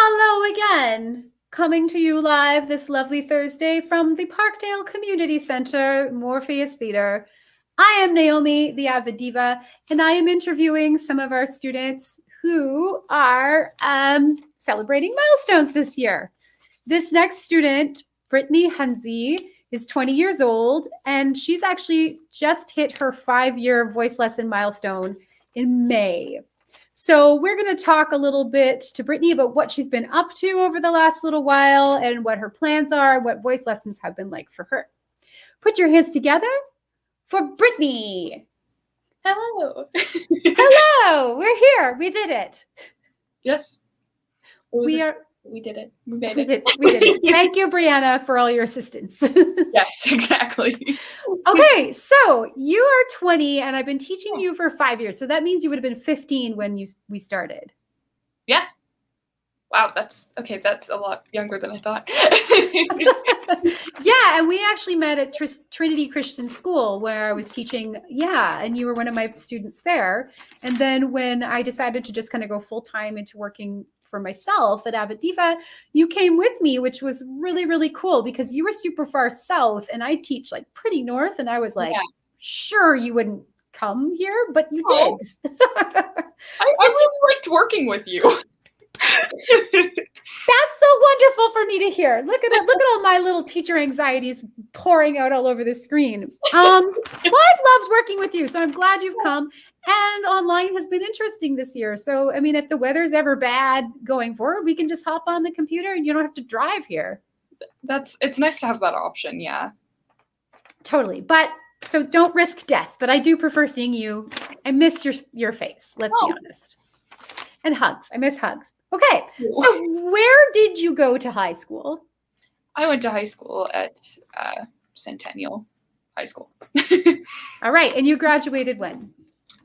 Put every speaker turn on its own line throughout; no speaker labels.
Hello again. Coming to you live this lovely Thursday from the Parkdale Community Center, Morpheus Theater. I am Naomi, the AvidDiva, and I am interviewing some of our students who are celebrating milestones this year. This next student, Brittany Henze, is 20 years old, and she's actually just hit her 5-year voice lesson milestone in May. So we're going to talk a little bit to Brittany about what she's been up to over the last little while and what her plans are, what voice lessons have been like for her. Put your hands together for Brittany.
Hello.
Hello, we're here. We did it.
Yes.
We did it.
We did it.
We did it. Thank you, Brianna, for all your assistance.
Yes, exactly.
Okay, so you are 20 and I've been teaching you for 5 years. So that means you would have been 15 when we started.
Yeah. Wow, that's a lot younger than I thought.
Yeah, and we actually met at Trinity Christian School where I was teaching, and you were one of my students there. And then when I decided to just kind of go full-time into working for myself at AvidDiva, you came with me, which was really, really cool because you were super far south and I teach like pretty north. And I was like, sure, you wouldn't come here, but you did.
I really liked working with you.
That's so wonderful for me to hear. Look at it. Look at all my little teacher anxieties pouring out all over the screen. Well, I've loved working with you, so I'm glad you've come. And online has been interesting this year. So, I mean, if the weather's ever bad going forward, we can just hop on the computer and you don't have to drive here.
It's nice to have that option, yeah.
Totally. But so don't risk death. But I do prefer seeing you. I miss your face. Let's be honest. And hugs. I miss hugs. Okay, so where did you go to high school?
I went to high school at Centennial High School.
All right, and you graduated when?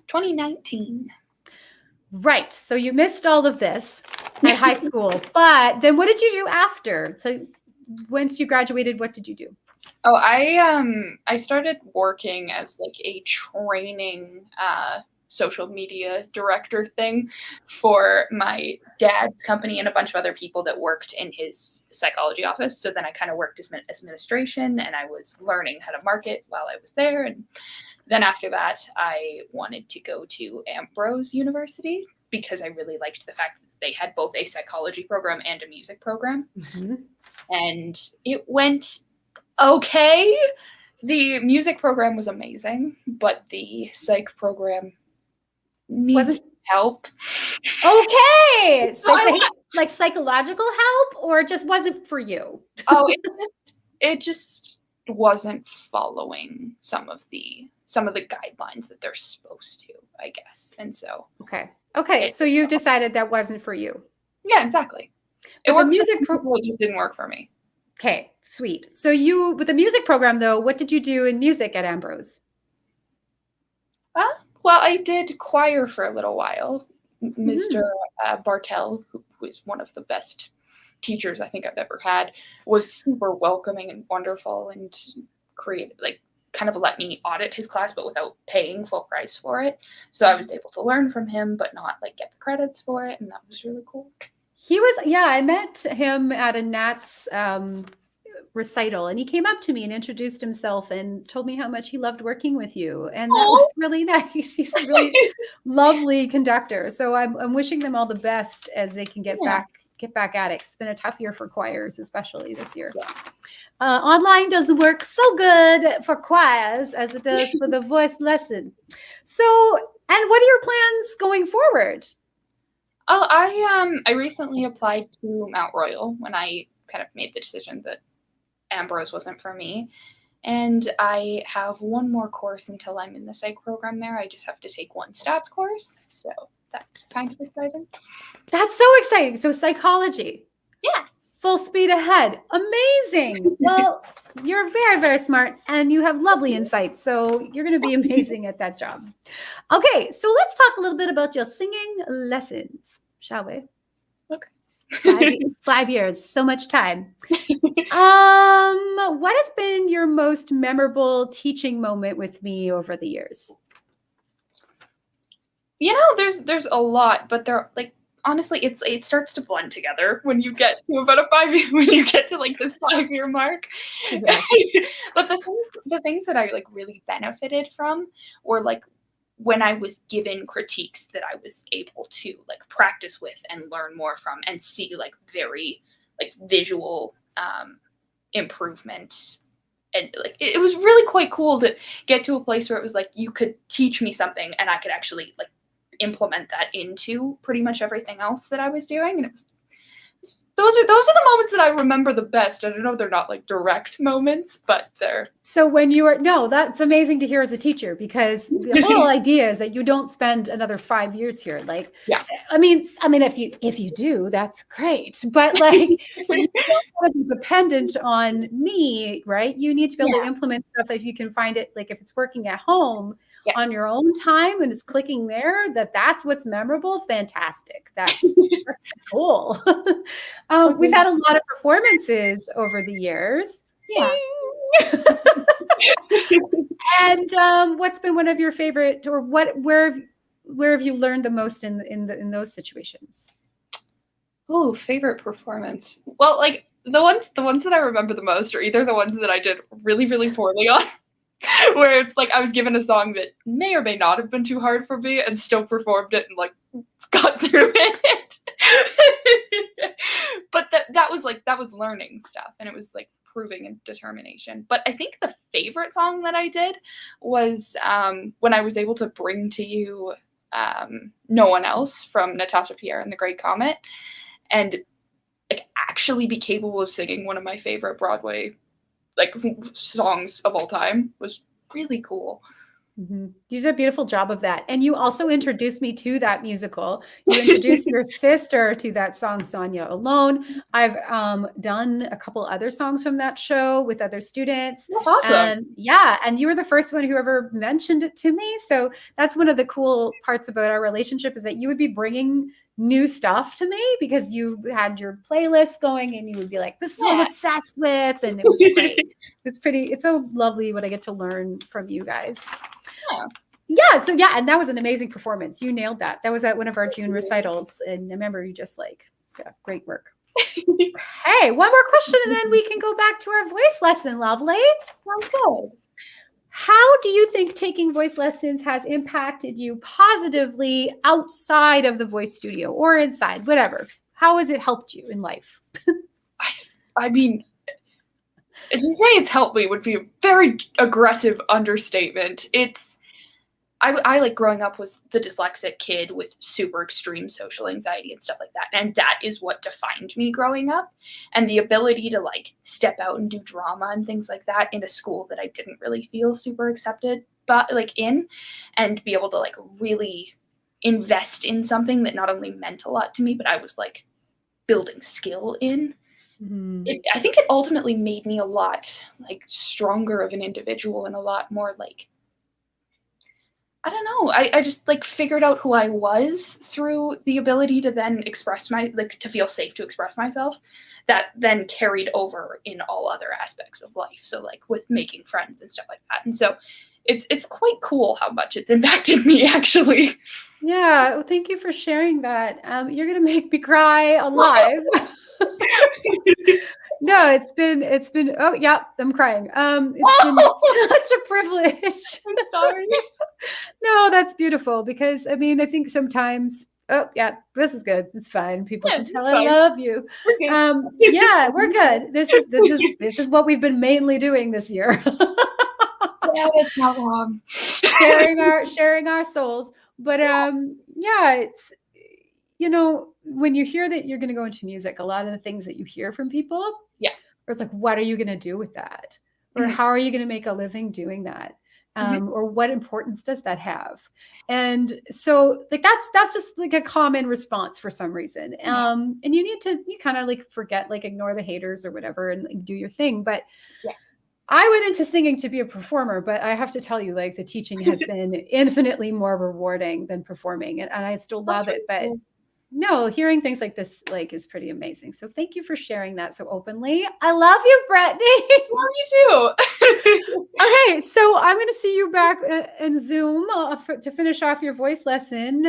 2019.
Right, so you missed all of this at high school, but then what did you do after? So once you graduated, what did you do?
Oh, I started working as like a training social media director thing for my dad's company and a bunch of other people that worked in his psychology office. So then I kind of worked as administration and I was learning how to market while I was there. And then after that, I wanted to go to Ambrose University because I really liked the fact that they had both a psychology program and a music program. Mm-hmm. And it went okay. The music program was amazing, but the psych program needs help.
Okay. Like psychological help, or it just wasn't for you?
Oh, it just wasn't following some of the guidelines that they're supposed to, I guess. And so
Okay. So you decided that wasn't for you.
Yeah, exactly. It worked. Music program just didn't work for me.
Okay, sweet. So with the music program though, what did you do in music at Ambrose?
Well, I did choir for a little while. Mr. Bartell, who was one of the best teachers I think I've ever had, was super welcoming and wonderful and kind of let me audit his class, but without paying full price for it. So I was able to learn from him, but not like get the credits for it. And that was really cool.
I met him at a Nats recital and he came up to me and introduced himself and told me how much he loved working with you, and that was really nice. He's a really lovely conductor, so I'm wishing them all the best as they can get back at it. It's been a tough year for choirs, especially this year. Online doesn't work so good for choirs as it does for the voice lesson. So, and what are your plans going forward?
Oh, I recently applied to Mount Royal when I kind of made the decision that Ambrose wasn't for me. And I have one more course until I'm in the psych program there. I just have to take one stats course. So that's kind of exciting.
That's so exciting. So psychology.
Yeah.
Full speed ahead. Amazing. Well, you're very, very smart and you have lovely insights. So you're going to be amazing at that job. Okay. So let's talk a little bit about your singing lessons, shall we?
Okay.
5 years, so much time. What has been your most memorable teaching moment with me over the years?
You know, there's a lot, but they're like honestly, it starts to blend together when you get to about a 5 year when you get to like this 5 year mark.
Exactly.
But the things that I like really benefited from were like when I was given critiques that I was able to like practice with and learn more from and see like very like visual improvement. And like it was really quite cool to get to a place where it was like you could teach me something and I could actually like implement that into pretty much everything else that I was doing. And it was those are the moments that I remember the best. I don't know, they're not like direct moments, but they're
So when you are, no, that's amazing to hear as a teacher, because the whole idea is that you don't spend another 5 years here. Like,
yeah.
I mean, if you do, that's great. But like, you don't want to be dependent on me, right? You need to be able to implement stuff if you can find it. Like if it's working at home on your own time and it's clicking there, that's what's memorable. Fantastic. That's cool. We've had a lot of performances over the years.
Yeah.
And what's been one of your favorite, or where have you learned the most in those situations?
Oh, favorite performance. Well, like the ones that I remember the most are either the ones that I did really, really poorly on, where it's like I was given a song that may or may not have been too hard for me and still performed it and like got through it. But that was learning stuff, and it was like proving and determination. But I think the favorite song that I did was when I was able to bring to you No One Else from Natasha Pierre and the Great Comet, and like actually be capable of singing one of my favorite Broadway like songs of all time was really cool.
Mm-hmm. You did a beautiful job of that. And you also introduced me to that musical. You introduced your sister to that song, Sonia Alone. I've done a couple other songs from that show with other students.
That's awesome.
And you were the first one who ever mentioned it to me. So that's one of the cool parts about our relationship, is that you would be bringing new stuff to me because you had your playlist going and you would be like, this is what I'm obsessed with. And it was great. It's so lovely what I get to learn from you guys. And that was an amazing performance. You nailed that. That was at one of our June recitals, and I remember you just like, great work. Hey, one more question and then we can go back to our voice lesson. Lovely.
Sounds good.
How do you think taking voice lessons has impacted you positively outside of the voice studio or inside, whatever? How has it helped you in life?
I mean, to say it's helped me would be a very aggressive understatement. I like growing up was the dyslexic kid with super extreme social anxiety and stuff like that. And that is what defined me growing up. And the ability to like step out and do drama and things like that in a school that I didn't really feel super accepted, but like in, and be able to like really invest in something that not only meant a lot to me, but I was like building skill in. Mm-hmm. I think it ultimately made me a lot like stronger of an individual and a lot more like, I don't know. I just like figured out who I was through the ability to then express to feel safe to express myself. That then carried over in all other aspects of life. So like with making friends and stuff like that. And so it's quite cool how much it's impacted me actually.
Yeah. Well, thank you for sharing that. You're going to make me cry alive. No, it's been, oh yeah, I'm crying. It's been such a privilege.
I'm sorry.
No, that's beautiful, because I mean, I think sometimes, oh yeah, this is good. It's fine. People can tell I love you. We're good. This is what we've been mainly doing this year.
Yeah, it's not wrong.
sharing our souls. But it's, when you hear that you're going to go into music, a lot of the things that you hear from people, or it's like, what are you going to do with that? Or how are you going to make a living doing that? Or what importance does that have? And so like, that's just like a common response for some reason. And you kind of like forget, like ignore the haters or whatever and like, do your thing. But I went into singing to be a performer, but I have to tell you, like, the teaching has been infinitely more rewarding than performing. And I still love it. But No, hearing things like this is pretty amazing. So thank you for sharing that so openly. I love you, Brittany.
Love you too.
Okay, so I'm going to see you back in Zoom to finish off your voice lesson.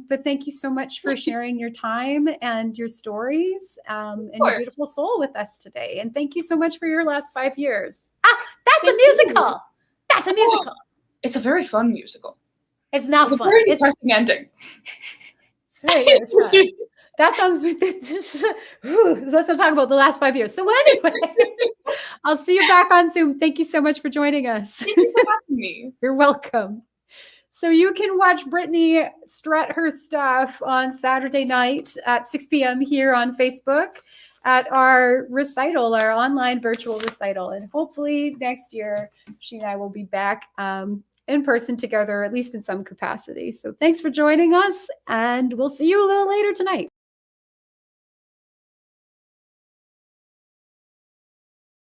But thank you so much for sharing your time and your stories and your beautiful soul with us today. And thank you so much for your last 5 years. That's a musical. That's a musical.
It's a very fun musical.
It's not fun.
It's a very depressing ending.
It's fun. That sounds. Let's not talk about the last 5 years. So anyway, I'll see you back on Zoom. Thank you so much for joining us.
Thank you for having me.
You're welcome. So you can watch Brittany strut her stuff on Saturday night at 6 p.m. here on Facebook at our recital, our online virtual recital. And hopefully next year, she and I will be back in person together, at least in some capacity. So thanks for joining us, and we'll see you a little later tonight.